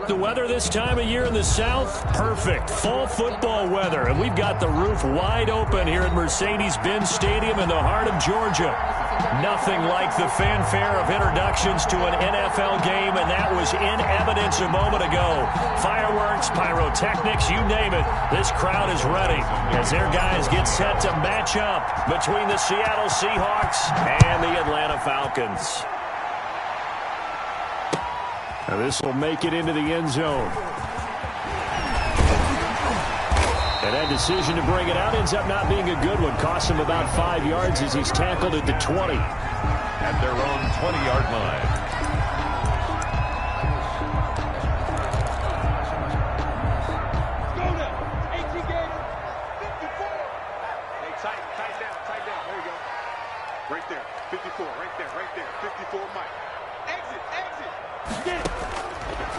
The weather this time of year in the South, perfect. Fall football weather, and we've got the roof wide open here at Mercedes-Benz Stadium in the heart of Georgia. Nothing like the fanfare of introductions to an NFL game, and that was in evidence a moment ago. Fireworks, pyrotechnics, you name it. This crowd is ready as their guys get set to match up between the Seattle Seahawks and the Atlanta Falcons. Now this will make it into the end zone. And that decision to bring it out ends up not being a good one. Costs him about 5 yards as he's tackled at the 20. At their own 20-yard line. Go now. 18 Gator. 54. Hey, tight down. There you go. Right there. 54. Right there. 54, Mike. Exit. Get it.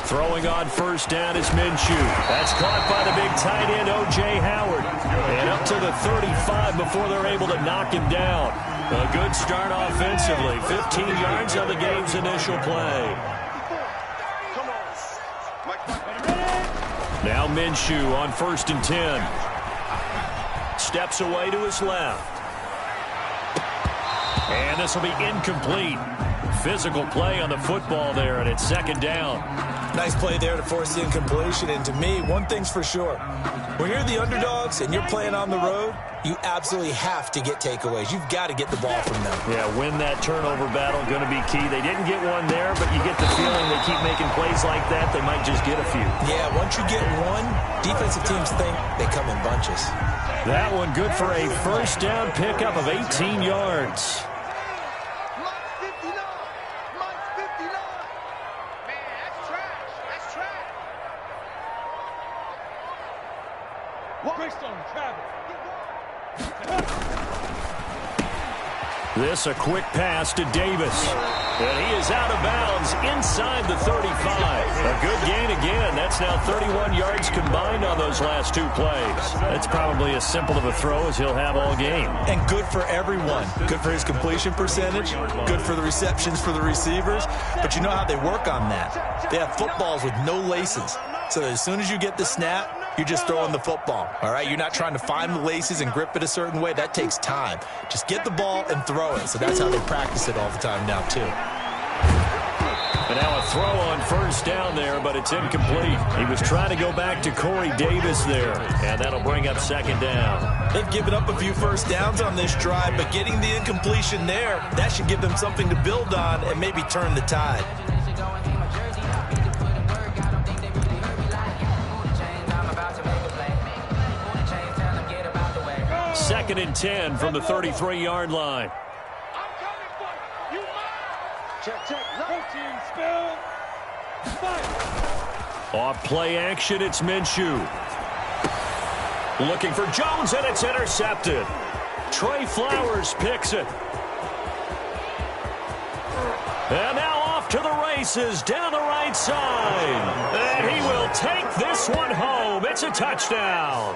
Throwing on first down is Minshew. That's caught by the big tight end, O.J. Howard. And up to the 35 before they're able to knock him down. A good start offensively. 15 yards on the game's initial play. Now Minshew on 1st and 10. Steps away to his left. And this will be incomplete. Physical play on the football there, and it's 2nd down. Nice play there to force the incompletion. And to me, one thing's for sure. When you're the underdogs and you're playing on the road, you absolutely have to get takeaways. You've got to get the ball from them. Yeah, win that turnover battle, going to be key. They didn't get one there, but you get the feeling they keep making plays like that, they might just get a few. Yeah, once you get one, defensive teams think they come in bunches. That one good for a first down pickup of 18 yards. This a quick pass to Davis. And he is out of bounds inside the 35. A good gain again. That's now 31 yards combined on those last 2 plays. That's probably as simple of a throw as he'll have all game. And good for everyone. Good for his completion percentage. Good for the receptions for the receivers. But you know how they work on that. They have footballs with no laces. So as soon as you get the snap, you're just throwing the football, all right? You're not trying to find the laces and grip it a certain way. That takes time. Just get the ball and throw it. So that's how they practice it all the time now, too. And now a throw on first down there, but it's incomplete. He was trying to go back to Corey Davis there, and that'll bring up 2nd down. They've given up a few first downs on this drive, but getting the incompletion there, that should give them something to build on and maybe turn the tide. 2nd and 10 from the 33-yard line. I'm coming for you. Check. Protein spill. Fire. Off play action, it's Minshew. Looking for Jones, and it's intercepted. Trey Flowers picks it. And now off to the races down the right side. And he will take this one home. It's a touchdown.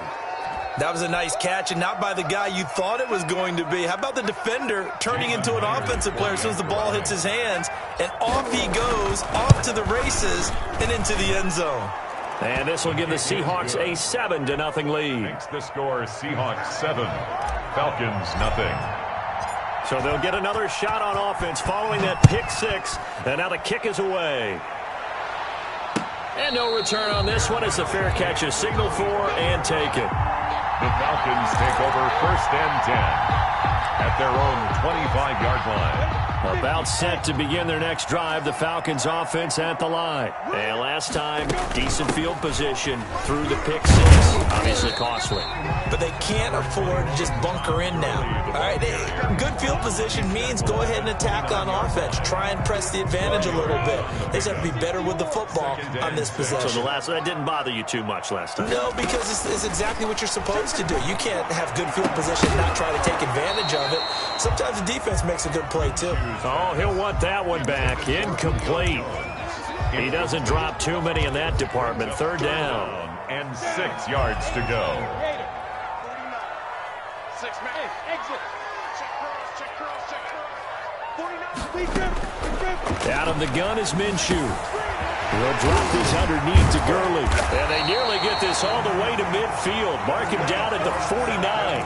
That was a nice catch, and not by the guy you thought it was going to be. How about the defender turning into an offensive player as soon as the ball hits his hands, and off he goes, off to the races, and into the end zone. And this will give the Seahawks a 7-0 lead. Makes the score Seahawks 7, Falcons nothing. So they'll get another shot on offense following that pick 6, and now the kick is away. And no return on this one. It's a fair catch, a signal for, and take it. The Falcons take over 1st and 10 at their own 25-yard line. About set to begin their next drive, the Falcons offense at the line. And last time, decent field position through the pick 6. Obviously costly. But they can't afford to just bunker in now. All right, good field position means go ahead and attack on offense. Try and press the advantage a little bit. They just have to be better with the football on this possession. So that didn't bother you too much last time? No, because it's exactly what you're supposed to do. You can't have good field position and not try to take advantage of it. Sometimes the defense makes a good play, too. Oh, he'll want that one back. Incomplete. He doesn't drop too many in that department. 3rd down. And 6 yards to go. 6 man. Exit. Check cross. 49. Out of the gun is Minshew. He'll drop this underneath to Gurley. And they nearly get this all the way to midfield. Mark him down at the 49.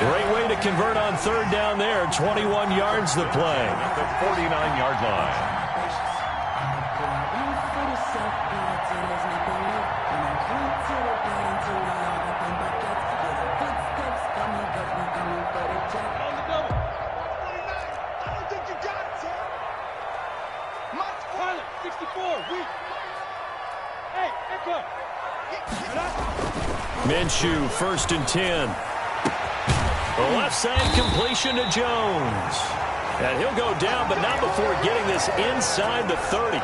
Great way to convert on third down there. 21 yards to play. At the 49-yard line. Minshew, 1st and 10. The left side completion to Jones. And he'll go down, but not before getting this inside the 30.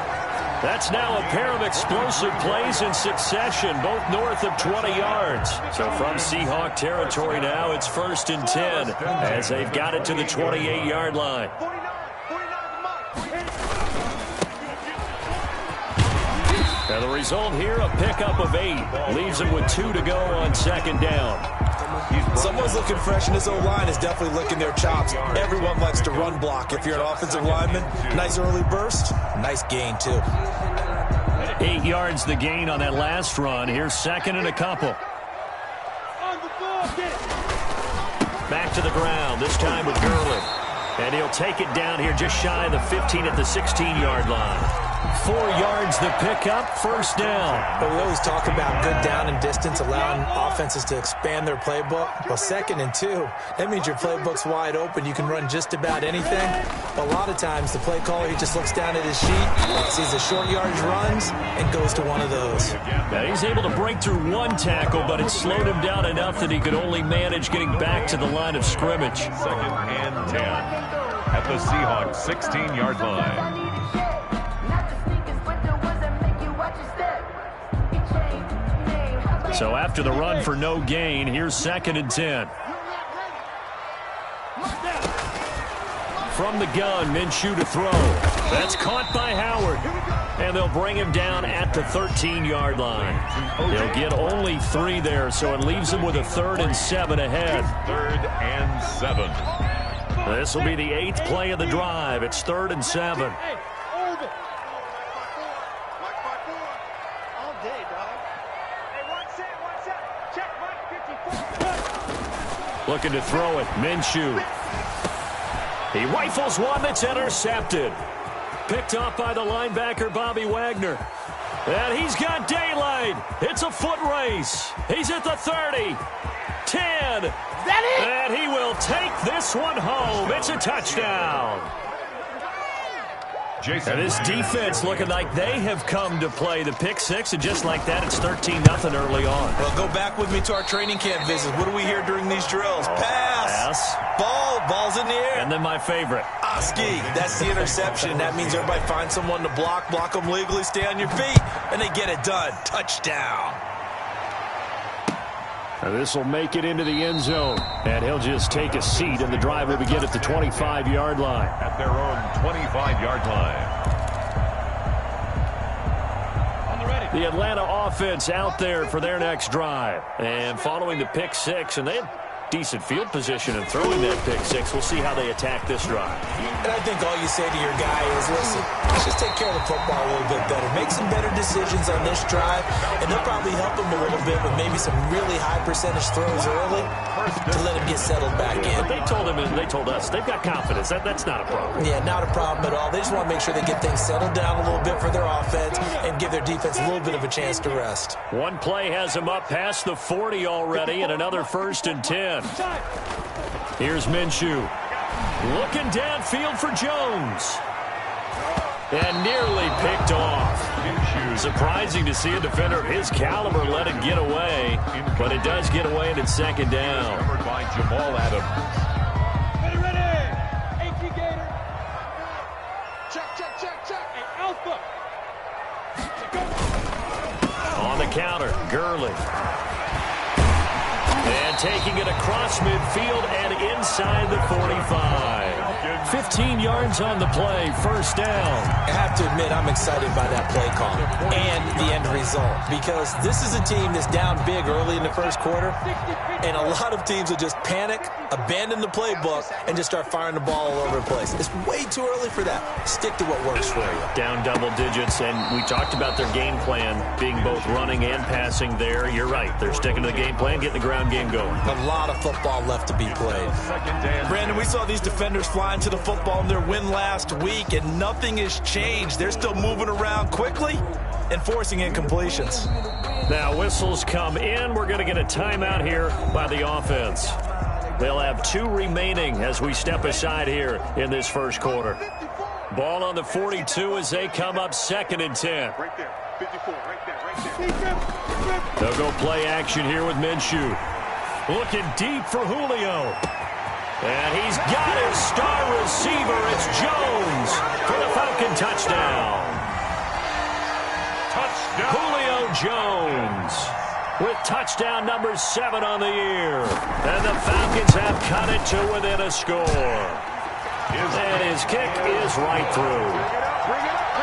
That's now a pair of explosive plays in succession, both north of 20 yards. So from Seahawk territory now, it's 1st and 10 as they've got it to the 28-yard line. And the result here, a pickup of 8. Leaves him with 2 to go on 2nd down. Someone's looking fresh, and his O-line is definitely licking their chops. Everyone likes to run block. If you're an offensive lineman, nice early burst, nice gain, too. 8 yards the gain on that last run. Here's 2nd and a couple. Back to the ground, this time with Gurley. And he'll take it down here just shy of the 15 at the 16-yard line. 4 yards the pickup, 1st down. But we always talk about good down and distance, allowing offenses to expand their playbook. Well, 2nd and 2, that means your playbook's wide open. You can run just about anything. But a lot of times, the play caller, he just looks down at his sheet, sees the short yardage runs, and goes to one of those. Now, he's able to break through one tackle, but it slowed him down enough that he could only manage getting back to the line of scrimmage. 2nd and 10 at the Seahawks 16-yard line. So after the run for no gain, here's 2nd and 10. From the gun, Minshew to throw. That's caught by Howard. And they'll bring him down at the 13-yard line. They'll get only 3 there, so it leaves him with a 3rd and 7 ahead. 3rd and 7. This will be the 8th play of the drive. It's 3rd and 7. Looking to throw it, Minshew. He rifles one that's intercepted. Picked off by the linebacker, Bobby Wagner. And he's got daylight. It's a foot race. He's at the 30. 10. And he will take this one home. It's a touchdown. And this defense looking like they have come to play the pick 6, and just like that, it's 13-0 early on. Well, go back with me to our training camp visits. What do we hear during these drills? Pass. Ball's in the air. And then my favorite. Oski, that's the interception. That means everybody finds someone to block them legally, stay on your feet, and they get it done. Touchdown. And this will make it into the end zone. And he'll just take a seat, and the drive will begin at the 25-yard line. At their own 25-yard line. The Atlanta offense out there for their next drive. And following the pick 6, and they had decent field position and throwing that pick 6. We'll see how they attack this drive. And I think all you say to your guy is, listen, let's just take care of the football a little bit better. Make some better decisions on this drive, and they'll probably help him a little bit with maybe some really high percentage throws early to let him get settled back in. But they told him, and they told us, they've got confidence. That's not a problem. Yeah, not a problem at all. They just want to make sure they get things settled down a little bit for their offense and give their defense a little bit of a chance to rest. One play has him up past the 40 already, and another 1st and 10. Here's Minshew. Looking downfield for Jones. And nearly picked off. Surprising to see a defender of his caliber let it get away, but it does get away, and it's 2nd down. Covered by Jamal Adams. Ready. AT Gator. Check. Hey, Alpha. On the counter, Gurley. And taking it across midfield and inside the 45. 15 yards on the play, 1st down. I have to admit, I'm excited by that play call and the end result. result, because this is a team that's down big early in the first quarter, and a lot of teams will just panic, abandon the playbook, and just start firing the ball all over the place. It's way too early for that. Stick to what works for you. Down double digits, and we talked about their game plan being both running and passing there. You're right. They're sticking to the game plan, getting the ground game going. A lot of football left to be played. Brandon, we saw these defenders flying to the football in their win last week, and nothing has changed. They're still moving around quickly and forcing incompletions. Now whistles come in. We're going to get a timeout here by the offense. They'll have 2 remaining as we step aside here in this first quarter. Ball on the 42 as they come up 2nd and 10. Right there. 54, right there, right there. They'll go play action here with Minshew. Looking deep for Julio. And he's got his star receiver. It's Jones for the Falcon touchdown. Julio Jones with touchdown number 7 on the year. And the Falcons have cut it to within a score. And his kick is right through.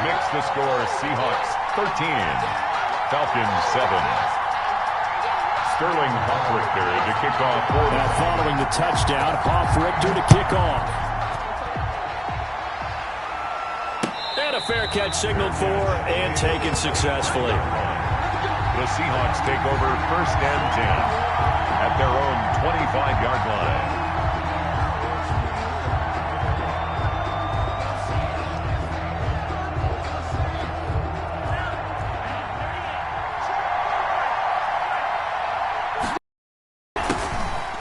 Makes the score Seahawks 13, Falcons 7. Sterling Hoffrichter to kick off. Now following the touchdown, Hoffrichter to kick off. And a fair catch signaled for and taken successfully. The Seahawks take over 1st and 10 at their own 25-yard line.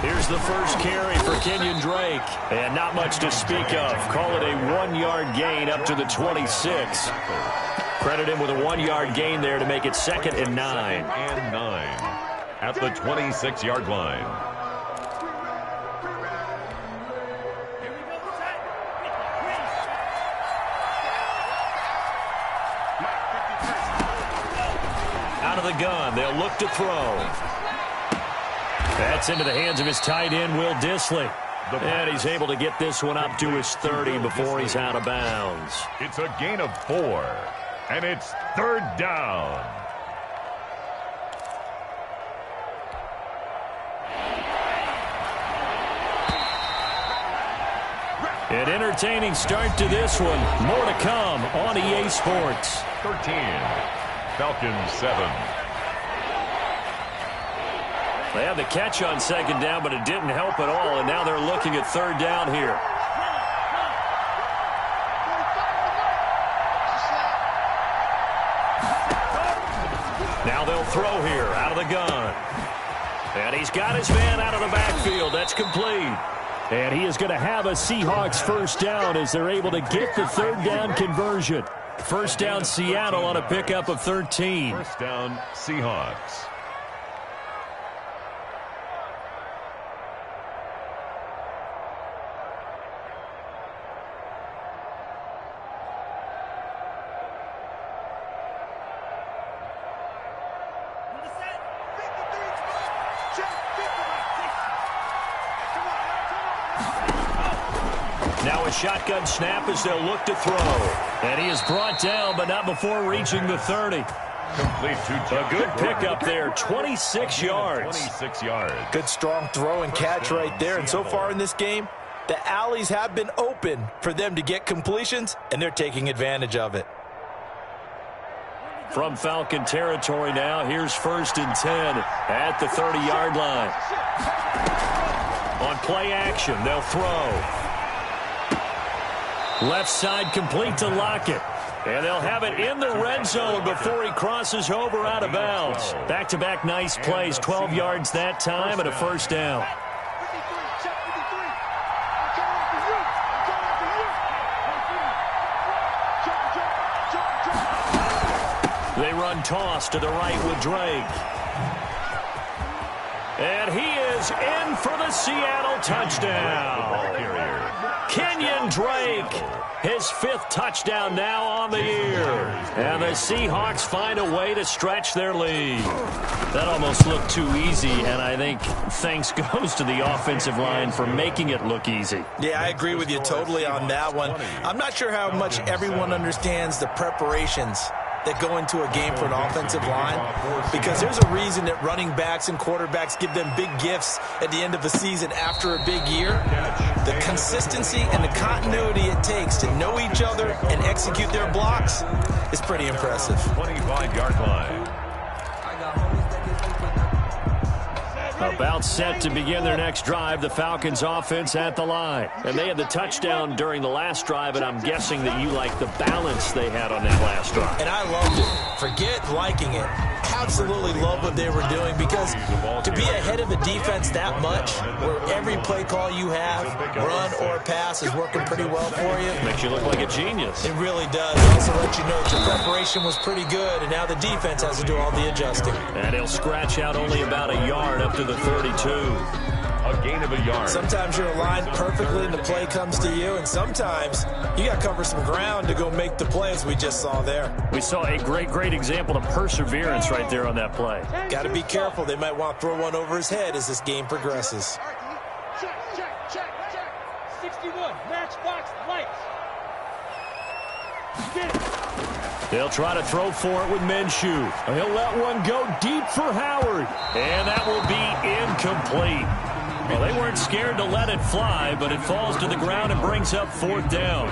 Here's the first carry for Kenyon Drake. And not much to speak of. Call it a 1-yard gain up to the 26. Credit him with a 1-yard gain there to make it 2nd and 9. 2nd and 9 at the 26-yard line. Out of the gun. They'll look to throw. That's into the hands of his tight end, Will Dissly. And he's able to get this one up to his 30 before he's out of bounds. It's a gain of 4, and it's 3rd down. An entertaining start to this one. More to come on EA Sports. 13, Falcons 7. They had the catch on 2nd down, but it didn't help at all, and now they're looking at 3rd down here. Now they'll throw here out of the gun. And he's got his man out of the backfield. That's complete. And he is going to have a Seahawks 1st down as they're able to get the 3rd down conversion. 1st down Seattle on a pickup of 13. 1st down Seahawks. Now a shotgun snap as they'll look to throw. And he is brought down, but not before reaching the 30. Complete to a good pickup there, 26 yards. 26 yards. Good strong throw and catch right there. And so far in this game, the alleys have been open for them to get completions, and they're taking advantage of it. From Falcon territory now, here's 1st and 10 at the 30-yard line. On play action, they'll throw. Left side complete to Lockett. And they'll have it in the red zone before he crosses over out of bounds. Back-to-back nice plays, 12 yards that time and a 1st down. They run toss to the right with Drake. And he is in for the Seattle touchdown. Kenyon Drake, his 5th touchdown now on the year. And the Seahawks find a way to stretch their lead. That almost looked too easy, and I think thanks goes to the offensive line for making it look easy. Yeah, I agree with you totally on that one. I'm not sure how much everyone understands the preparations that go into a game for an offensive line, because there's a reason that running backs and quarterbacks give them big gifts at the end of the season after a big year. The consistency and the continuity it takes to know each other and execute their blocks is pretty impressive. 25-yard line. About set to begin their next drive, the Falcons offense at the line. And they had the touchdown during the last drive, and I'm guessing that you like the balance they had on that last drive. And I loved it. Forget liking it. Absolutely love what they were doing, because to be ahead of a defense that much, where every play call you have, run or pass, is working pretty well for you. Makes you look like a genius. It really does. It also lets you know that your preparation was pretty good, and now the defense has to do all the adjusting. And he'll scratch out only about a yard up to the 32. A gain of a yard. Sometimes you're aligned perfectly and the play comes to you, and sometimes you got to cover some ground to go make the play, as we just saw there. We saw a great example of perseverance right there on that play. Got to be careful. They might want to throw one over his head as this game progresses. Check. 61, matchbox lights. Get it. They'll try to throw for it with Minshew. He'll let one go deep for Howard. And that will be incomplete. Well, they weren't scared to let it fly, but it falls to the ground and brings up 4th down.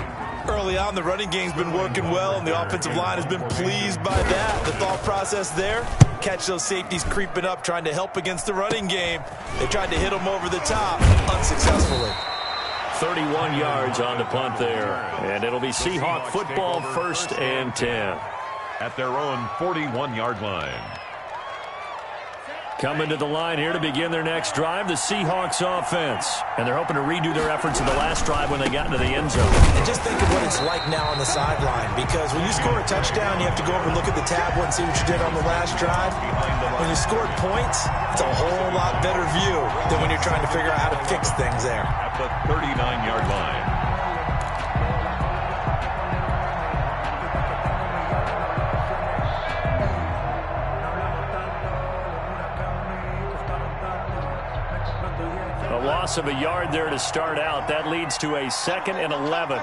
Early on, the running game's been working well, and the offensive line has been pleased by that. The thought process there, catch those safeties creeping up, trying to help against the running game. They tried to hit them over the top, unsuccessfully. 31 yards on the punt there. And it'll be Seahawk football, 1st and 10. At their own 41-yard line. Coming to the line here to begin their next drive, the Seahawks offense. And they're hoping to redo their efforts in the last drive when they got into the end zone. And just think of what it's like now on the sideline, because when you score a touchdown, you have to go over and look at the tablet and see what you did on the last drive. When you scored points, it's a whole lot better view than when you're trying to figure out how to fix things there. At the 39-yard line. A loss of a yard there to start out. That leads to a 2nd and 11.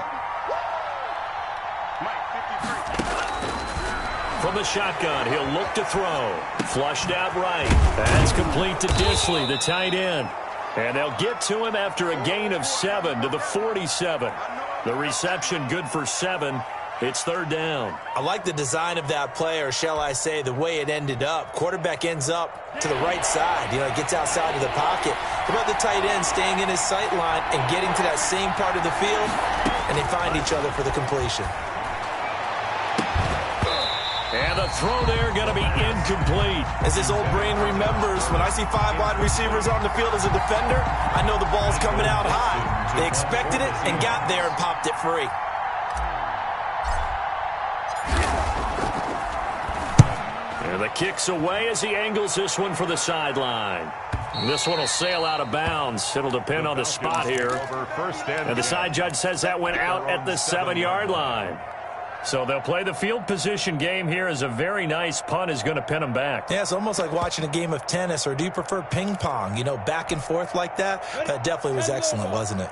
From the shotgun, he'll look to throw. Flushed out right. That's complete to Disley, the tight end. And they'll get to him after a gain of 7 to the 47. The reception good for 7. It's 3rd down. I like the design of that play, or shall I say the way it ended up. Quarterback ends up to the right side. You know, he gets outside of the pocket. How about the tight end staying in his sight line and getting to that same part of the field, and they find each other for the completion. And the throw there going to be incomplete. As this old brain remembers, when I see 5 wide receivers on the field as a defender, I know the ball's coming out high. They expected it and got there and popped it free. And the kick's away as he angles this one for the sideline. This one will sail out of bounds. It'll depend on the spot here. And the side judge says that went out at the 7-yard line. So they'll play the field position game here, as a very nice punt is going to pin them back. Yeah, it's almost like watching a game of tennis, or do you prefer ping pong? You know, back and forth like that? That definitely was excellent, wasn't it?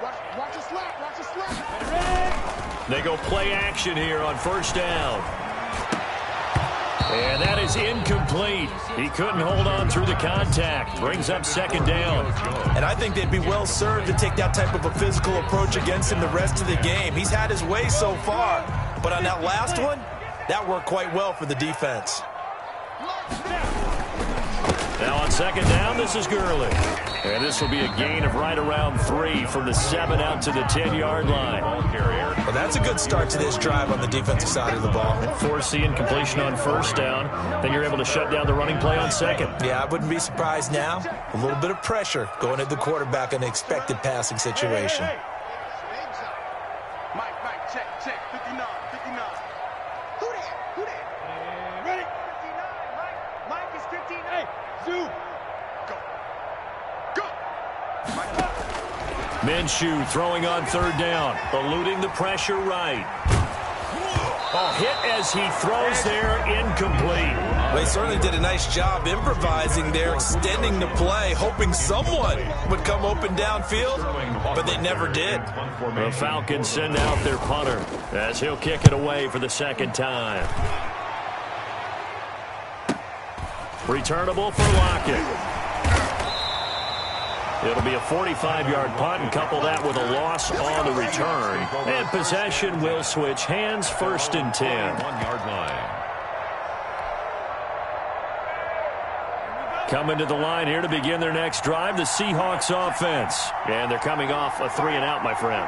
Watch a slap. They go play action here on 1st down. And that is incomplete. He couldn't hold on through the contact. Brings up 2nd down. And I think they'd be well served to take that type of a physical approach against him the rest of the game. He's had his way so far. But on that last one, that worked quite well for the defense. Now on 2nd down, this is Gurley. And this will be a gain of right around 3 from the 7 out to the 10-yard line. Well, that's a good start to this drive on the defensive side of the ball. Forcing completion on 1st down. Then you're able to shut down the running play on 2nd. Yeah, I wouldn't be surprised now. A little bit of pressure going at the quarterback in an expected passing situation. Mike, check. 59. Who that? Ready? 59, Mike is 15. Hey, Zoo. Go. Minshew throwing on 3rd down. Eluding the pressure right. Oh, hit as he throws there, incomplete. Well, he certainly did a nice job improvising there, extending the play, hoping someone would come open downfield, but they never did. The Falcons send out their punter as he'll kick it away for the second time. Returnable for Lockett. It'll be a 45-yard punt, and couple that with a loss on the return. And possession will switch hands, 1st and 10. 1-yard line. Coming to the line here to begin their next drive, the Seahawks offense. And they're coming off a 3-and-out, my friend.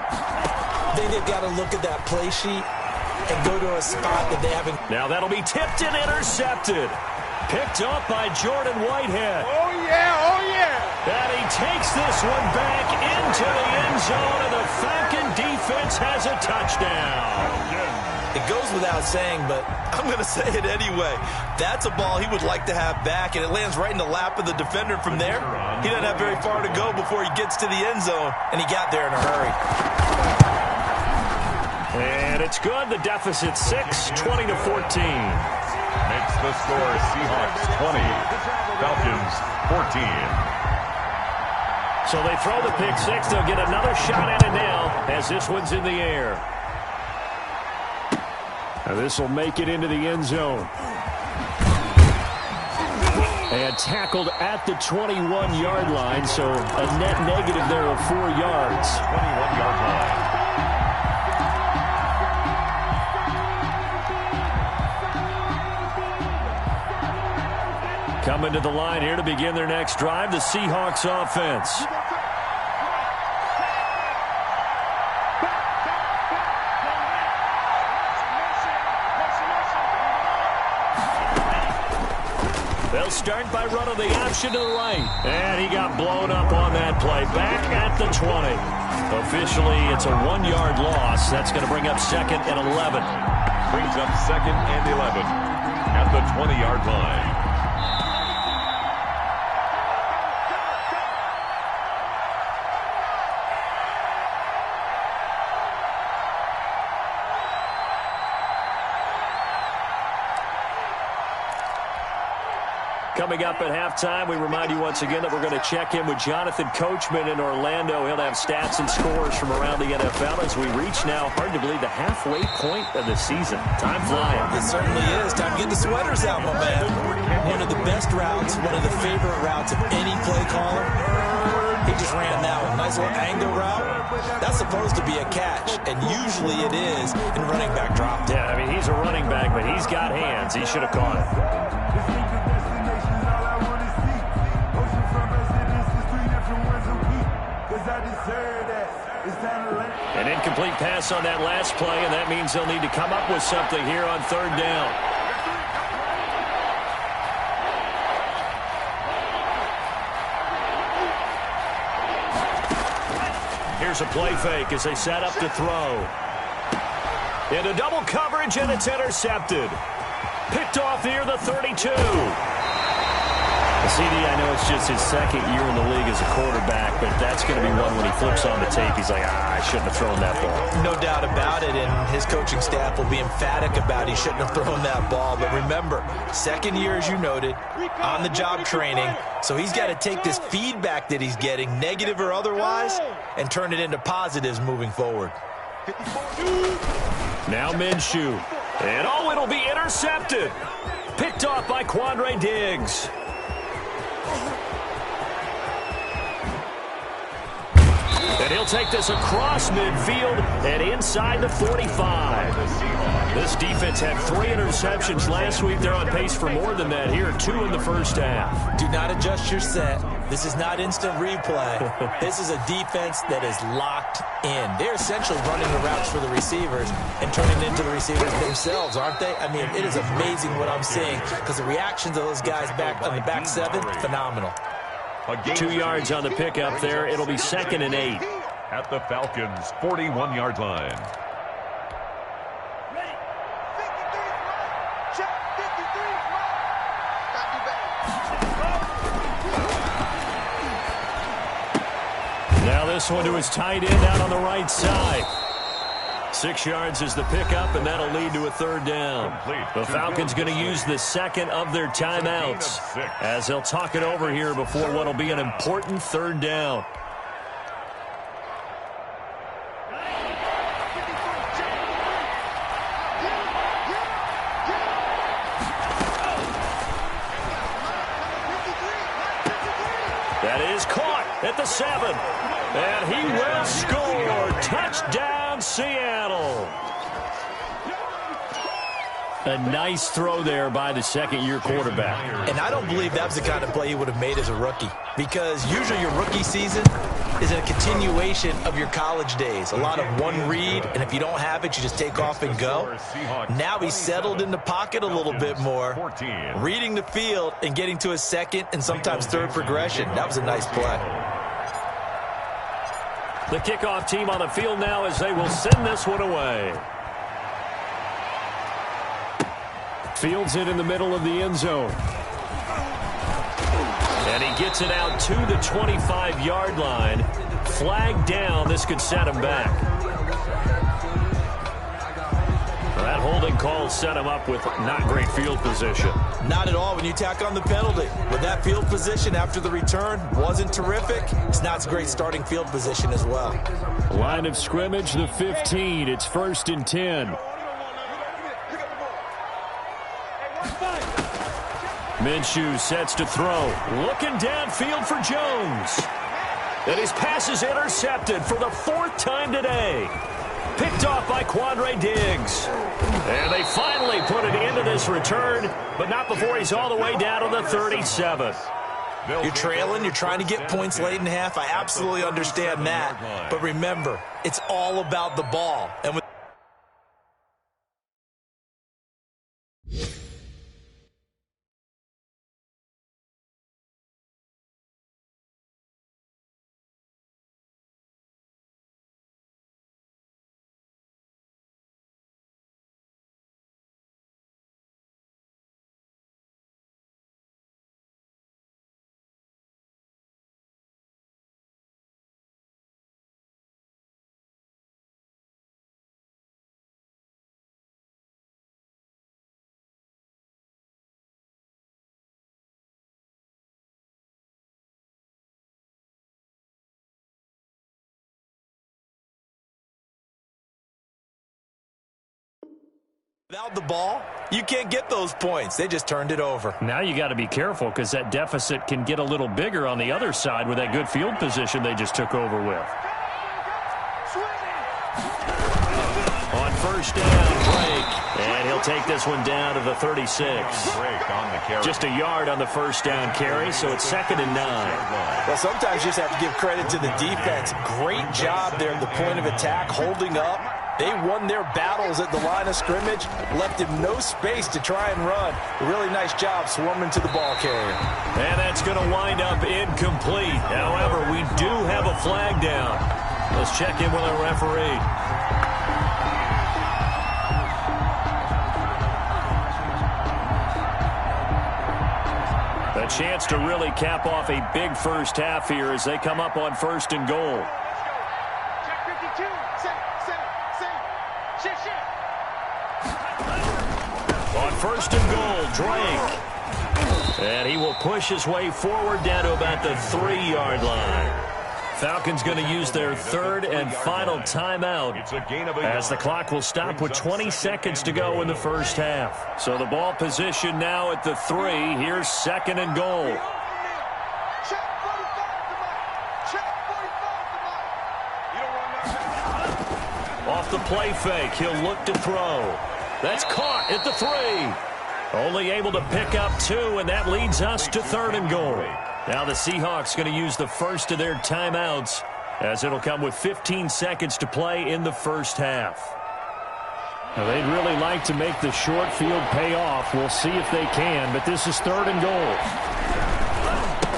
They've got to look at that play sheet and go to a spot that they haven't. Now that'll be tipped and intercepted. Picked up by Jordan Whitehead. Oh, yeah, oh, yeah. And he takes this one back into the end zone, and the Falcon defense has a touchdown. It goes without saying, but I'm going to say it anyway. That's a ball he would like to have back, and it lands right in the lap of the defender from there. He doesn't have very far to go before he gets to the end zone, and he got there in a hurry. And it's good. The deficit 6, 20-14. Makes the score Seahawks 20, Falcons 14. So they throw the pick six. They'll get another shot at it now as this one's in the air. And this will make it into the end zone. And tackled at the 21-yard line, so a net negative there of 4 yards. 21-yard line. Coming to the line here to begin their next drive, the Seahawks offense. They'll start by running the option to the right. And he got blown up on that play. Back at the 20. Officially, it's a 1-yard loss. That's going to bring up 2nd and 11. Brings up 2nd and 11 at the 20-yard line. Coming up at halftime, we remind you once again that we're going to check in with Jonathan Coachman in Orlando. He'll have stats and scores from around the NFL as we reach now, hard to believe, the halfway point of the season. Time flying. It certainly is. Time to get the sweaters out, my man. One of the best routes, one of the favorite routes of any play caller. He just ran that one. Nice little angle route. That's supposed to be a catch, and usually it is in running back drop. Yeah, I mean, he's a running back, but he's got hands. He should have caught it. An incomplete pass on that last play, and that means they'll need to come up with something here on 3rd down. Here's a play fake as they set up to throw. Into double coverage, and it's intercepted. Picked off near the 32. CD, I know it's just his 2nd year in the league as a quarterback, but that's going to be one when he flips on the tape. He's like, I shouldn't have thrown that ball. No doubt about it, and his coaching staff will be emphatic about he shouldn't have thrown that ball. But remember, 2nd year, as you noted, on-the-job training, so he's got to take this feedback that he's getting, negative or otherwise, and turn it into positives moving forward. Now Minshew. And, it'll be intercepted. Picked off by Quandre Diggs. And he'll take this across midfield and inside the 45. This defense had 3 interceptions last week. They're on pace for more than that here, 2 in the first half. Do not adjust your set. This is not instant replay. This is a defense that is locked in. They're essentially running the routes for the receivers and turning it into the receivers themselves, aren't they? I mean, it is amazing what I'm seeing because the reactions of those guys back on the back 7, phenomenal. 2 yards on the pickup there. It'll be 2nd and 8. At the Falcons' 41-yard line. Now this one to his tight end out on the right side. 6 yards is the pickup, and that'll lead to a third down. The Falcons going to use the second of their timeouts as they'll talk it over here before what will be an important third down. That is caught at the 7. And he will score. Touchdown, Seattle. A nice throw there by the second-year quarterback. And I don't believe that was the kind of play he would have made as a rookie, because usually your rookie season is a continuation of your college days. A lot of one read, and if you don't have it, you just take off and go. Now he's settled in the pocket a little bit more, reading the field and getting to a second and sometimes third progression. That was a nice play. The kickoff team on the field now as they will send this one away. Fields it in the middle of the end zone. And he gets it out to the 25-yard line. Flag down. This could set him back. That holding call set him up with not great field position. Not at all when you tack on the penalty. But that field position after the return wasn't terrific. It's not a great starting field position as well. Line of scrimmage, the 15. It's 1st and 10. Minshew sets to throw. Looking downfield for Jones. And his pass is intercepted for the 4th time today. Picked off by Quandre Diggs. And they finally put it into this return, but not before he's all the way down to the 37. You're trailing. You're trying to get points late in the half. I absolutely understand that. But remember, it's all about the ball. And with without the ball, you can't get those points. They just turned it over. Now you got to be careful because that deficit can get a little bigger on the other side with that good field position they just took over with. On 1st down, Drake. And he'll take this one down to the 36. Just a yard on the 1st down carry, so it's 2nd and 9. Well, sometimes you just have to give credit to the defense. Great job there at the point of attack, holding up. They won their battles at the line of scrimmage, left him no space to try and run. A really nice job swarming to the ball carrier. And that's going to wind up incomplete. However, we do have a flag down. Let's check in with our referee. A chance to really cap off a big first half here as they come up on 1st and goal. On 1st and goal, Drake. And he will push his way forward down to about the 3-yard line. Falcons going to use their 3rd and final timeout as the clock will stop with 20 seconds to go in the first half. So the ball position now at the 3. Here's 2nd and goal. Off the play fake, he'll look to throw. That's caught at the 3. Only able to pick up 2, and that leads us to 3rd and goal. Now the Seahawks going to use the first of their timeouts as it'll come with 15 seconds to play in the first half. Now they'd really like to make the short field pay off. We'll see if they can, but this is 3rd and goal.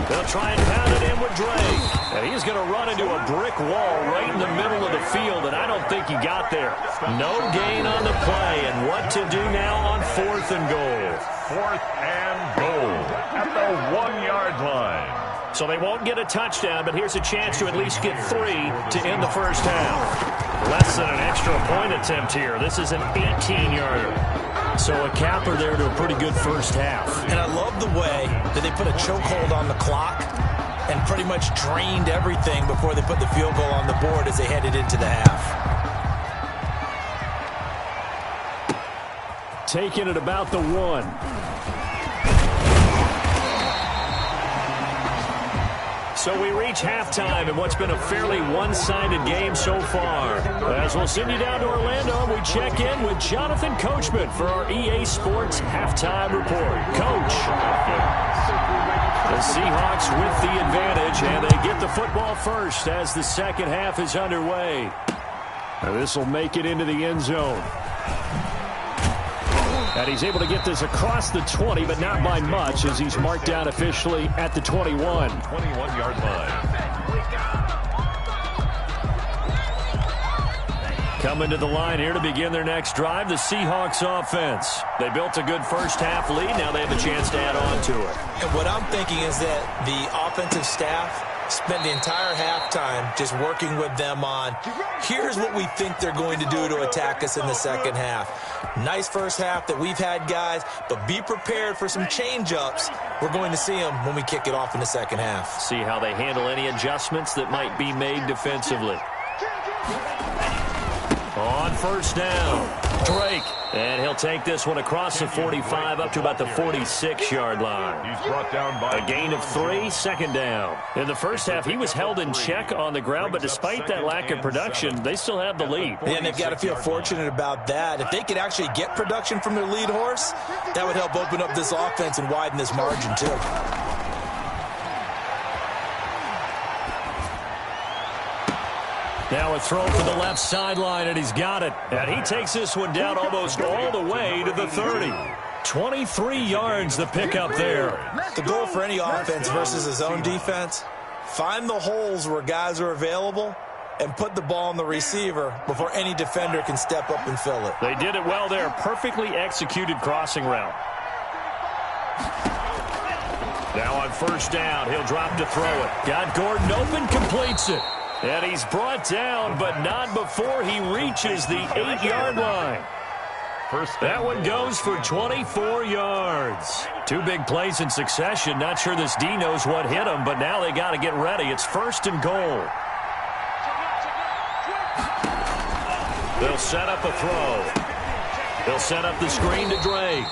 They'll try and pound it in with Drake. And he's going to run into a brick wall right in the middle of the field, and I don't think he got there. No gain on the play, and what to do now on 4th and goal. 4th and goal at the 1-yard line. So they won't get a touchdown, but here's a chance to at least get 3 to end the first half. Less than an extra point attempt here. This is an 18-yarder. So a capper there to a pretty good first half. And I love the way that they put a chokehold on the clock and pretty much drained everything before they put the field goal on the board as they headed into the half. Taking it about the 1. So we reach halftime in what's been a fairly one-sided game so far. As we'll send you down to Orlando, we check in with Jonathan Coachman for our EA Sports Halftime Report. Coach. The Seahawks with the advantage, and they get the football first as the second half is underway. Now this will make it into the end zone. And he's able to get this across the 20, but not by much, as he's marked down officially at the 21. 21-yard line. Coming to the line here to begin their next drive, the Seahawks offense. They built a good first-half lead. Now they have a chance to add on to it. And what I'm thinking is that the offensive staff spent the entire halftime just working with them on, here's what we think they're going to do to attack us in the second half. Nice first half that we've had, guys, but be prepared for some change-ups. We're going to see them when we kick it off in the second half. See how they handle any adjustments that might be made defensively. On first down, Drake. And he'll take this one across the 45 up to about the 46-yard line. He's brought down by a gain of 3, second down. In the first half, he was held in check on the ground, but despite that lack of production, they still have the lead. And they've got to feel fortunate about that. If they could actually get production from their lead horse, that would help open up this offense and widen this margin, too. Now a throw for the left sideline, and he's got it. And he takes this one down almost all the way to the 30. 23 yards the pickup there. The goal for any offense versus his own defense, find the holes where guys are available and put the ball on the receiver before any defender can step up and fill it. They did it well there. Perfectly executed crossing route. Now on first down, he'll drop to throw it. Got Gordon open, completes it. And he's brought down, but not before he reaches the 8-yard line. That one goes for 24 yards. 2 big plays in succession. Not sure this D knows what hit him, but now they got to get ready. It's first and goal. They'll set up a throw. They'll set up the screen to Drake.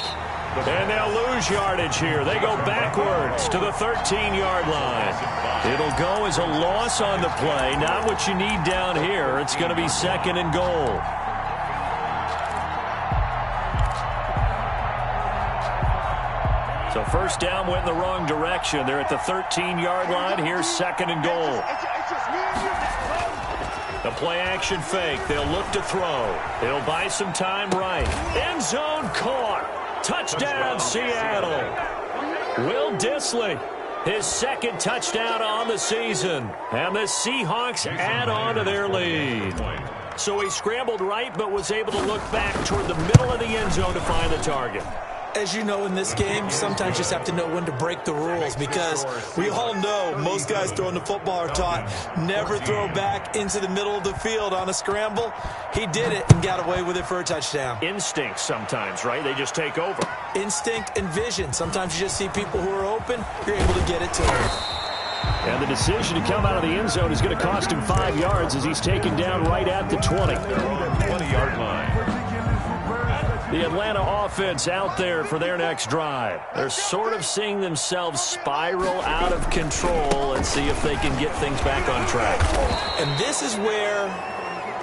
And they'll lose yardage here. They go backwards to the 13-yard line. It'll go as a loss on the play. Not what you need down here. It's going to be second and goal. So first down went in the wrong direction. They're at the 13-yard line. Here's second and goal. The play-action fake. They'll look to throw. It'll buy some time right. End zone caught. Touchdown, Seattle. Will Dissly, his second touchdown on the season. And the Seahawks add on to their lead. So he scrambled right, but was able to look back toward the middle of the end zone to find the target. As you know, in this game, sometimes you just have to know when to break the rules, because we all know most guys throwing the football are taught never throw back into the middle of the field on a scramble. He did it and got away with it for a touchdown. Instinct sometimes, right? They just take over. Instinct and vision. Sometimes you just see people who are open, you're able to get it to them. And the decision to come out of the end zone is going to cost him 5 yards as he's taken down right at the 20. 20-yard line. The Atlanta offense out there for their next drive. They're sort of seeing themselves spiral out of control and see if they can get things back on track. And this is where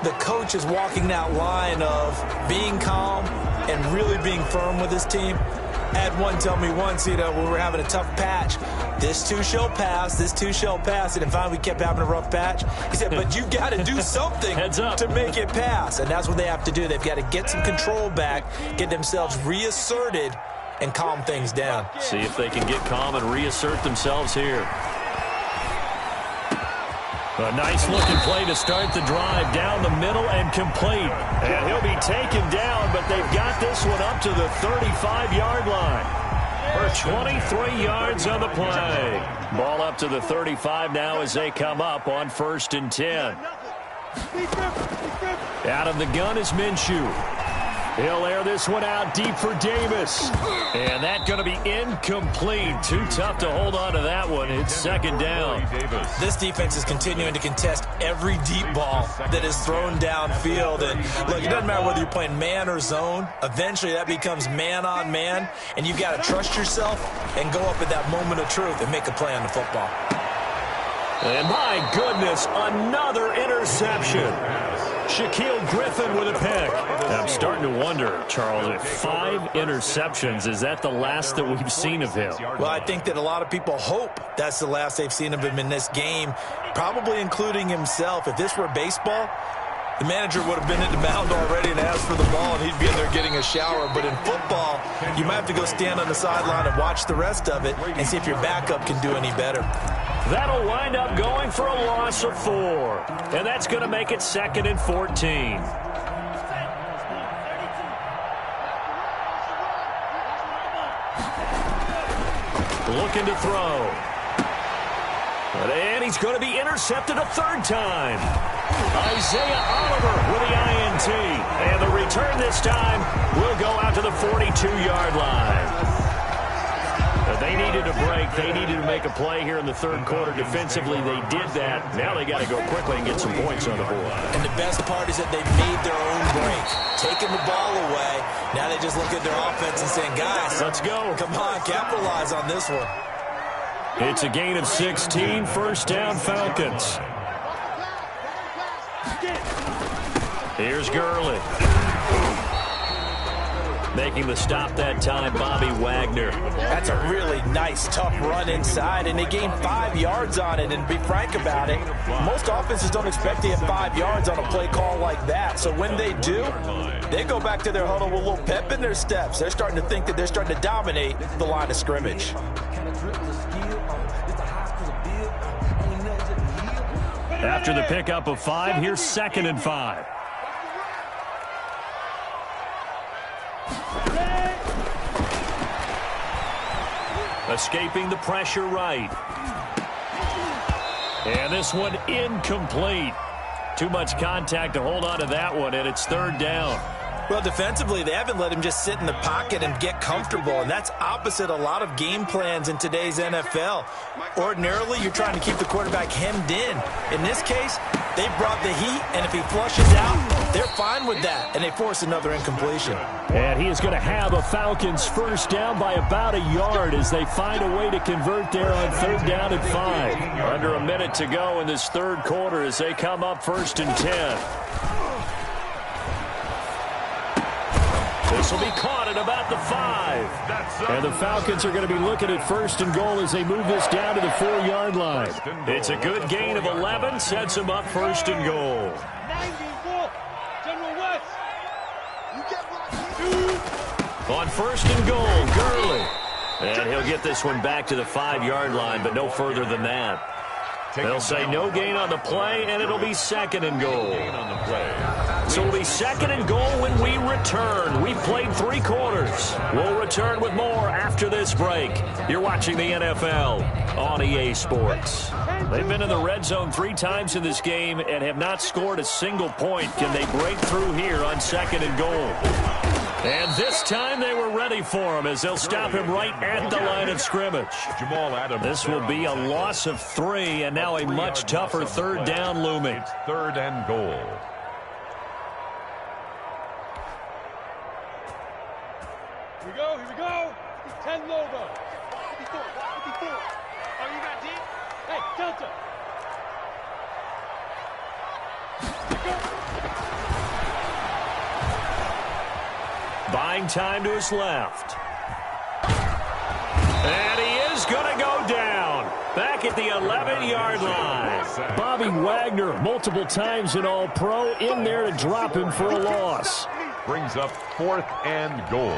the coach is walking that line of being calm and really being firm with his team. I had one tell me once, when we were having a tough patch, this too shall pass, this too shall pass. And finally we kept having a rough patch. He said, but you got to do something to make it pass. And that's what they have to do. They've got to get some control back, get themselves reasserted, and calm things down. See if they can get calm and reassert themselves here. A nice-looking play to start the drive down the middle and complete. And he'll be taken down, but they've got this one up to the 35-yard line for 23 yards on the play. Ball up to the 35 now as they come up on 1st and 10. Out of the gun is Minshew. He'll air this one out deep for Davis. And that's going to be incomplete. Too tough to hold on to that one. It's second down. This defense is continuing to contest every deep ball that is thrown downfield. And look, it doesn't matter whether you're playing man or zone. Eventually that becomes man on man. And you've got to trust yourself and go up at that moment of truth and make a play on the football. And my goodness, another interception. Shaquille Griffin with a pick. I'm starting to wonder, Charles, if 5 interceptions, is that the last that we've seen of him? Well, I think that a lot of people hope that's the last they've seen of him in this game, probably including himself. If this were baseball, the manager would have been at the mound already and asked for the ball, and he'd be in there getting a shower. But in football, you might have to go stand on the sideline and watch the rest of it and see if your backup can do any better. That'll wind up going for a loss of 4. And that's going to make it 2nd and 14. Looking to throw. And he's going to be intercepted a 3rd time. Isaiah Oliver with the INT. And the return this time will go out to the 42-yard line. They needed a break. They needed to make a play here in the 3rd quarter. Defensively, they did that. Now they got to go quickly and get some points on the board. And the best part is that they've made their own break, taking the ball away. Now they just look at their offense and saying, guys, let's go. Come on, capitalize on this one. It's a gain of 16, 1st down Falcons. Here's Gurley. Making the stop that time, Bobby Wagner. That's a really nice, tough run inside, and they gained 5 yards on it. And to be frank about it, most offenses don't expect to get 5 yards on a play call like that. So when they do, they go back to their huddle with a little pep in their steps. They're starting to think that they're starting to dominate the line of scrimmage. After the pickup of 5, here's 2nd and 5. Escaping the pressure right. And this one incomplete. Too much contact to hold on to that one, and it's 3rd down. Well, defensively, they haven't let him just sit in the pocket and get comfortable, and that's opposite a lot of game plans in today's NFL. Ordinarily, you're trying to keep the quarterback hemmed in. In this case, they brought the heat, and if he flushes out, they're fine with that, and they force another incompletion. And he is going to have a Falcons 1st down by about a yard as they find a way to convert there on 3rd down and 5. Under a minute to go in this 3rd quarter as they come up 1st and 10. This will be caught at about the 5. And the Falcons are going to be looking at 1st and goal as they move this down to the 4-yard line. It's a good gain of 11, sets them up 1st and goal. On 1st and goal, Gurley. And he'll get this one back to the 5-yard line, but no further than that. They'll say no gain on the play, and it'll be 2nd and goal. So it'll be 2nd and goal when we return. We've played 3 quarters. We'll return with more after this break. You're watching the NFL on EA Sports. They've been in the red zone 3 times in this game and have not scored a single point. Can they break through here on 2nd and goal? And this time they were ready for him as they'll stop him right at the line of scrimmage. This will be a loss of 3 and now a much tougher 3rd down looming. 3rd and goal. Here we go, here we go. 10 logo. 54, 54. Oh, you got deep? Hey, Delta. Buying time to his left. And he is going to go down. Back at the 11-yard line. Bobby Wagner, multiple times an All-Pro, in there to drop him for a loss. Brings up 4th and goal.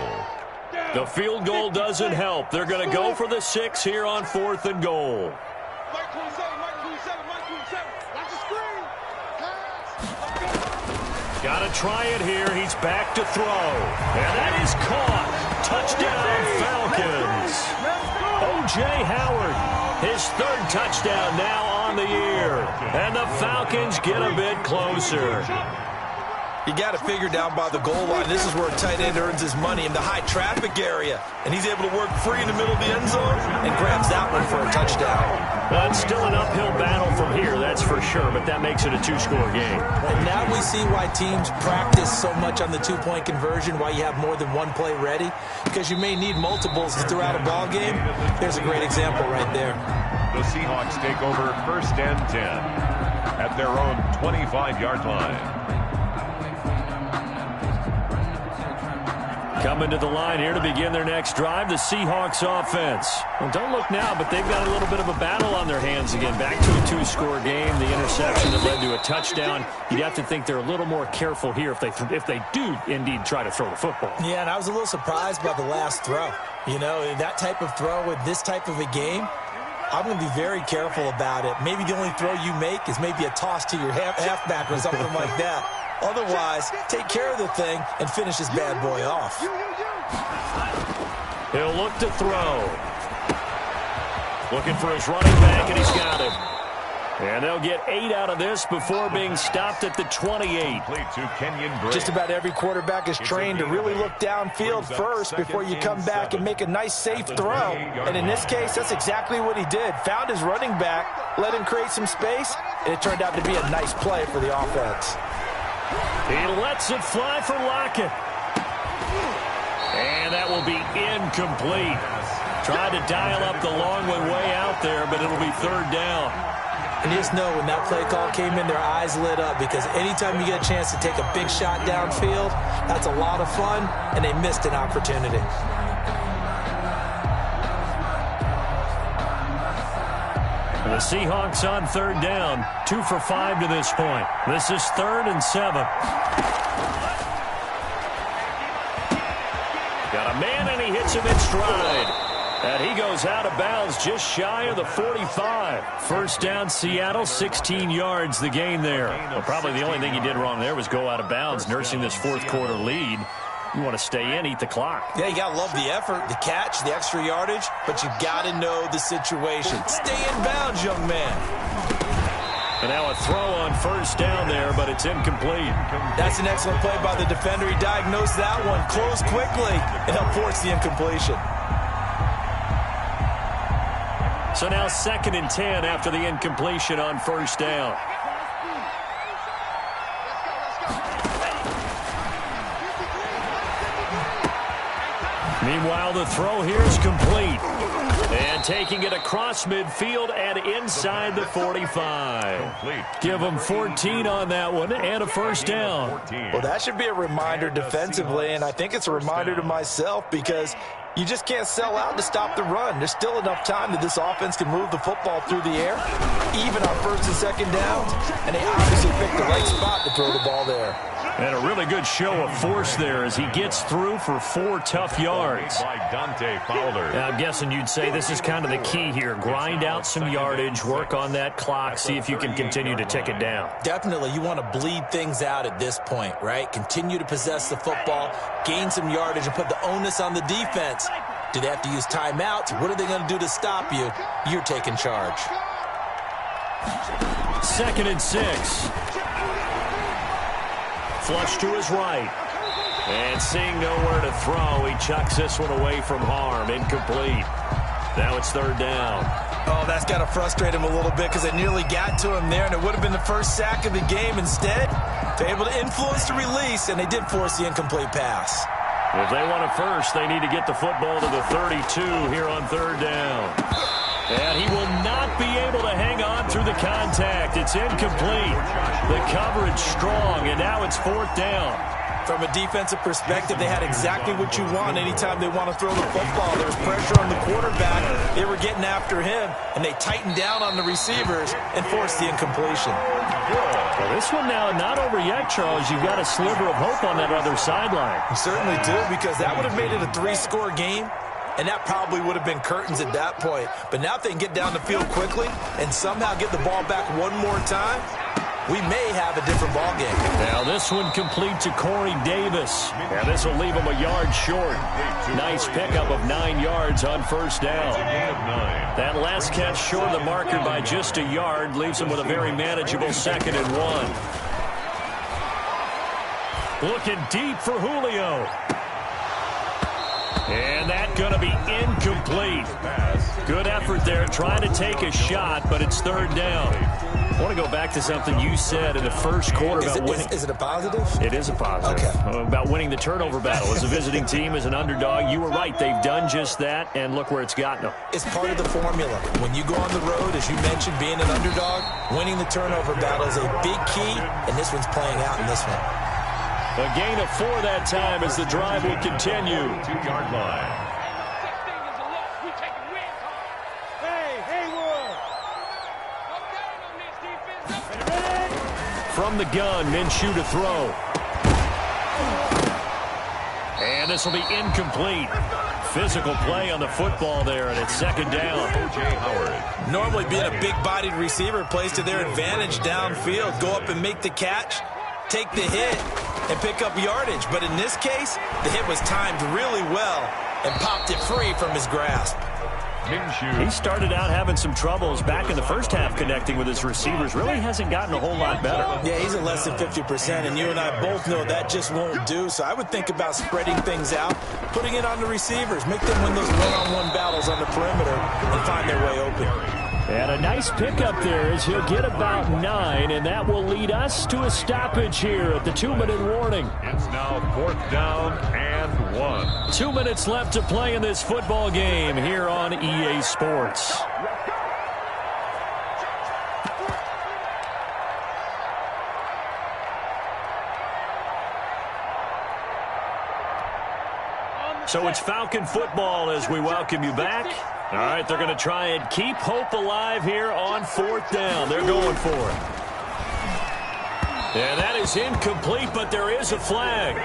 The field goal doesn't help. They're going to go for the 6 here on 4th and goal. Mike 27, Mike 27, Mike 27. Watch the screen. Got to try it here. He's back to throw. And that is caught. Touchdown, Falcons. O.J. Howard, his 3rd touchdown now on the year. And the Falcons get a bit closer. You got to figure down by the goal line. This is where a tight end earns his money, in the high traffic area. And he's able to work free in the middle of the end zone and grabs that one for a touchdown. It's still an uphill battle from here, that's for sure, but that makes it a two-score game. And now we see why teams practice so much on the two-point conversion, why you have more than one play ready, because you may need multiples throughout a ball game. Here's a great example right there. The Seahawks take over 1st and 10 at their own 25-yard line. Coming to the line here to begin their next drive, the Seahawks offense. Well, don't look now, but they've got a little bit of a battle on their hands again. Back to a two-score game. The interception that led to a touchdown. You'd have to think they're a little more careful here if they do indeed try to throw the football. Yeah, and I was a little surprised by the last throw. You know, that type of throw with this type of a game, I'm going to be very careful about it. Maybe the only throw you make is maybe a toss to your halfback or something like that. Otherwise, take care of the thing and finish this bad boy off. He'll look to throw. Looking for his running back, and he's got him. And they'll get 8 out of this before being stopped at the 28. Just about every quarterback is trained to really look downfield first before you come back and make a nice, safe throw. And in this case, that's exactly what he did. Found his running back, let him create some space, and it turned out to be a nice play for the offense. He lets it fly for Lockett. And that will be incomplete. Tried to dial up the long one way out there, but it'll be 3rd down. And just know when that play call came in, their eyes lit up, because anytime you get a chance to take a big shot downfield, that's a lot of fun, and they missed an opportunity. The Seahawks on 3rd down, 2 for 5 to this point. This is 3rd and 7. Got a man, and he hits him in stride. And he goes out of bounds just shy of the 45. 1st down, Seattle, 16 yards the gain there. Well, probably the only thing he did wrong there was go out of bounds, nursing this 4th quarter lead. You want to stay in, eat the clock. Yeah, you got to love the effort, the catch, the extra yardage, but you got to know the situation. Stay in bounds, young man. And now a throw on 1st down there, but it's incomplete. That's an excellent play by the defender. He diagnosed that one, closed quickly, and helped force the incompletion. So now 2nd and 10 after the incompletion on 1st down. Meanwhile, the throw here is complete. And taking it across midfield and inside the 45. Give them 14 on that one and a 1st down. Well, that should be a reminder defensively, and I think it's a reminder to myself, because you just can't sell out to stop the run. There's still enough time that this offense can move the football through the air, even on 1st and 2nd downs, and they obviously picked the right spot to throw the ball there. And a really good show of force there as he gets through for 4 tough yards. Now, I'm guessing you'd say this is kind of the key here. Grind out some yardage, work on that clock, see if you can continue to tick it down. Definitely. You want to bleed things out at this point, right? Continue to possess the football, gain some yardage, and put the onus on the defense. Do they have to use timeouts? What are they going to do to stop you? You're taking charge. 2nd and 6. Flush to his right. And seeing nowhere to throw, he chucks this one away from harm. Incomplete. Now it's 3rd down. Oh, that's got to frustrate him a little bit, because they nearly got to him there, and it would have been the 1st sack of the game. Instead, they're able to influence the release, and they did force the incomplete pass. If they want it first, they need to get the football to the 32 here on 3rd down. And he will not be able to hang on through the contact. It's incomplete. The coverage strong, and now it's 4th down. From a defensive perspective, they had exactly what you want anytime they want to throw the football. There was pressure on the quarterback. They were getting after him, and they tightened down on the receivers and forced the incompletion. Well, this one now not over yet, Charles. You've got a sliver of hope on that other sideline. You certainly do, because that would have made it a 3-score game, and that probably would have been curtains at that point. But now if they can get down the field quickly and somehow get the ball back one more time, we may have a different ball game. Now this one complete to Corey Davis. And this will leave him a yard short. Nice pickup of 9 yards on first down. That last catch short of the marker by just a yard leaves him with a very manageable 2nd and 1. Looking deep for Julio. And that's going to be incomplete. Good effort there trying to take a shot, but it's 3rd down. I want to go back to something you said in the first quarter about winning. Is it a positive? It is a positive. Okay. About winning the turnover battle. As a visiting team, as an underdog, you were right. They've done just that, and look where it's gotten them. It's part of the formula. When you go on the road, as you mentioned, being an underdog, winning the turnover battle is a big key, and this one's playing out in this one. A gain of 4 that time as the drive will continue. 2-yard line. From the gun, Minshew to throw. And this will be incomplete. Physical play on the football there, and it's 2nd down. O.J. Howard. Normally being a big-bodied receiver plays to their advantage downfield. Go up and make the catch, take the hit, and pick up yardage. But in this case, the hit was timed really well and popped it free from his grasp. Minshew. He started out having some troubles back in the first half connecting with his receivers. Really hasn't gotten a whole lot better. Yeah, he's at less than 50%, and you and I both know that just won't do. So I would think about spreading things out, putting it on the receivers, make them win those one-on-one battles on the perimeter and find their way open. And a nice pickup there as he'll get about 9, and that will lead us to a stoppage here at the 2-minute warning. It's now 4th down and 1. 2 minutes left to play in this football game here on EA Sports. So it's Falcon football as we welcome you back. All right, they're going to try and keep hope alive here on 4th down. They're going for it. And that is incomplete, but there is a flag.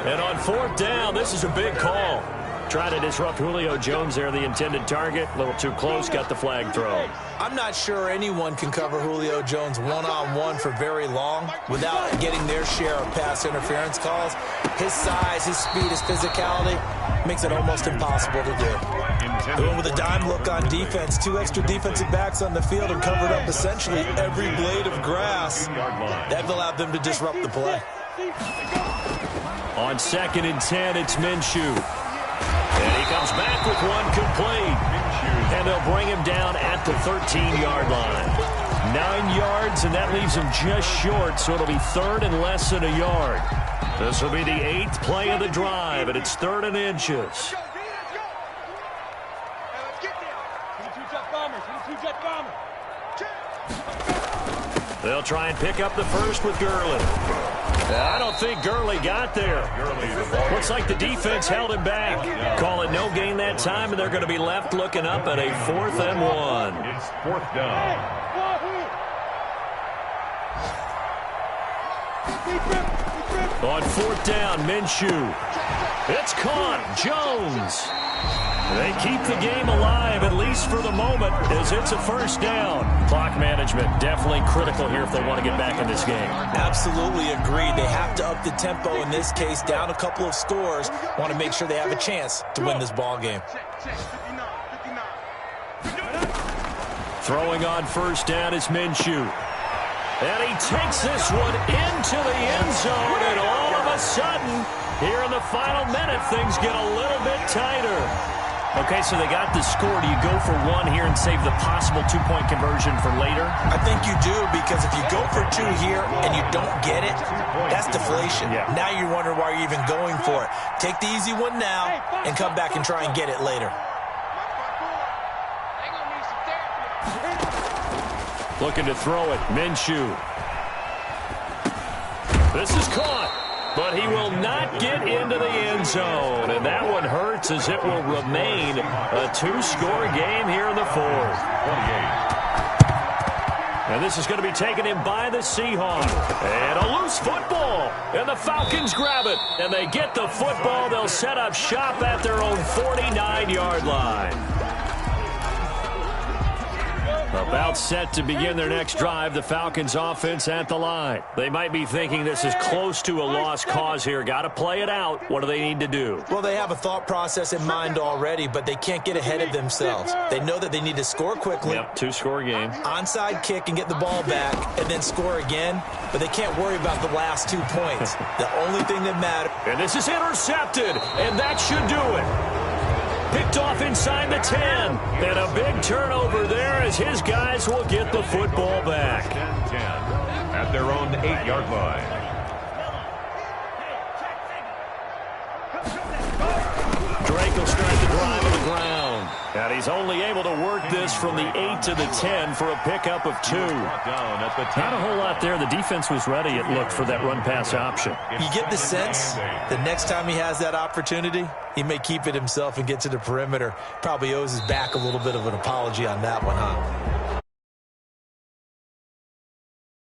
And on 4th down, this is a big call. Trying to disrupt Julio Jones there, the intended target. A little too close, got the flag thrown. I'm not sure anyone can cover Julio Jones one-on-one for very long without getting their share of pass interference calls. His size, his speed, his physicality makes it almost impossible to do. Going with a dime look on defense, 2 extra defensive backs on the field and covered up essentially every blade of grass. That allowed them to disrupt the play. On 2nd and 10, it's Minshew. And he comes back with one complete. And they'll bring him down at the 13-yard line. 9 yards, and that leaves him just short, so it'll be 3rd and less than a yard. This will be the 8th play of the drive, and it's 3rd and inches. They'll try and pick up the first with Gurley. I don't think Gurley got there. Looks like the defense held him back. Call it no gain that time, and they're going to be left looking up at a 4th and 1. It's 4th down. On 4th down, Minshew. It's caught. Jones. They keep the game alive, at least for the moment, as it's a 1st down. Clock management definitely critical here if they want to get back in this game. Absolutely agreed. They have to up the tempo in this case, down a couple of scores. Want to make sure they have a chance to win this ball game. Throwing on 1st down is Minshew. And he takes this one into the end zone, and all of a sudden, here in the final minute, things get a little bit tighter. Okay, so they got the score. Do you go for 1 here and save the possible 2-point conversion for later? I think you do, because if you go for 2 here and you don't get it, that's deflation. Yeah. Now you wonder why you're even going for it. Take the easy one now and come back and try and get it later. Looking to throw it, Minshew. This is caught. But he will not get into the end zone. And that one hurts as it will remain a 2-score game here in the 4th. 28. And this is going to be taken in by the Seahawks. And a loose football. And the Falcons grab it. And they get the football. They'll set up shop at their own 49-yard line. About set to begin their next drive, the Falcons offense at the line. They might be thinking this is close to a lost cause here. Got to play it out. What do they need to do? Well, they have a thought process in mind already, but they can't get ahead of themselves. They know that they need to score quickly. Yep, two-score game. Onside kick and get the ball back and then score again, but they can't worry about the last 2 points. The only thing that matters. And this is intercepted, and that should do it. Picked off inside the 10. And a big turnover there as his guys will get the football back. 10-10 at their own 8-yard line. Drake will start the drive on the ground. And he's only able to work this from the 8 to the 10 for a pickup of 2. Not a whole lot there. The defense was ready, it looked, for that run-pass option. You get the sense the next time he has that opportunity, he may keep it himself and get to the perimeter. Probably owes his back a little bit of an apology on that one, huh?